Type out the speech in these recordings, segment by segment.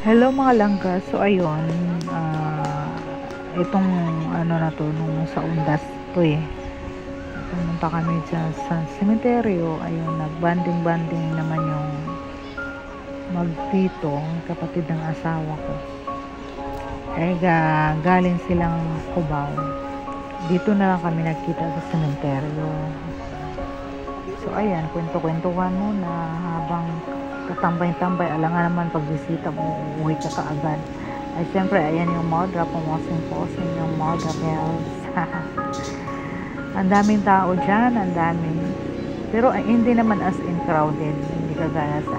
Hello mga langga. So ayun, itong ano na to, nung sa Undas to pumunta kami dyan sa sementeryo. Ayun, nagbanding-banding naman yung magtito, kapatid ng asawa ko. Galing silang Cubao. Dito na lang kami nagkita sa sementeryo. So ayan, kwento-kwentuhan muna habang tatambay-tambay. Alangan naman pagbisita mo, uuwi ka kaagad. Ay syempre, ayan yung Modra, pumosing-posing yung Modra Bells. Ang daming tao dyan, ang daming. Pero hindi naman as in crowded, hindi kagaya sa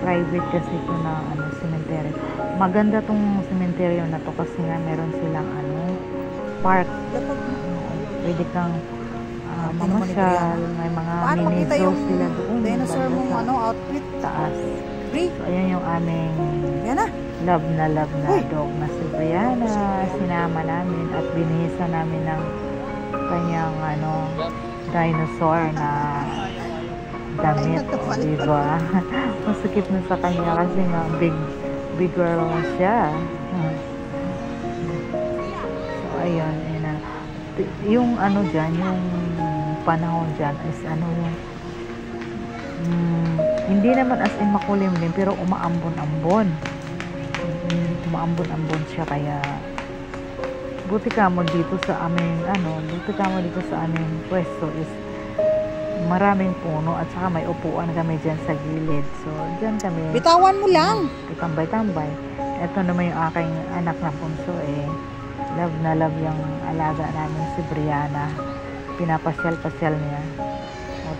private kasi ito na cemetery. Maganda tong cemetery na to kasi nga meron silang park. Pwede kang mamasyal, may mga mini zoos sila doon. Dinosaur mong outfit. Taas. Free. So ayan yung aming Yan na. love na dog na si Brianna. Sinama namin at binihisa namin ng kanyang dinosaur na damit, diba? Masakit na sa kanya kasi nga big girl siya. So ayun, yung dyan, yung panahon dyan is hindi naman as in makulimlim pero umaambon-ambon siya, kaya buti ka mo dito sa aming pwesto is maraming puno at saka may upuan kami dyan sa gilid. So dyan kami bitawan mo lang, tambay-tambay. Ito naman yung aking anak na punso, love na love yung alaga namin si Brianna. Pinapasyal-pasyal niya.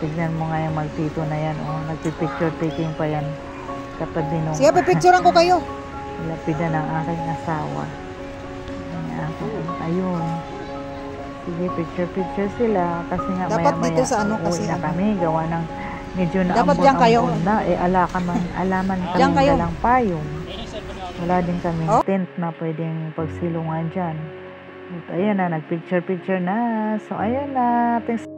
Tignan mo nga yung magtito na yan, nagpipicture taking pa yan katabi nung sige, pipicturean ko kayo. lapidan ng aking asawa. Ayun, sige, picture sila kasi nga dapat maya-maya dito sa kasi na kami, gawa ng medyo na dapat diyan kayo na alaman kami dalang payong. Wala din kami tent na pwedeng pagsilungan dyan. At ayan na, nagpicture na. So ayan na, thanks.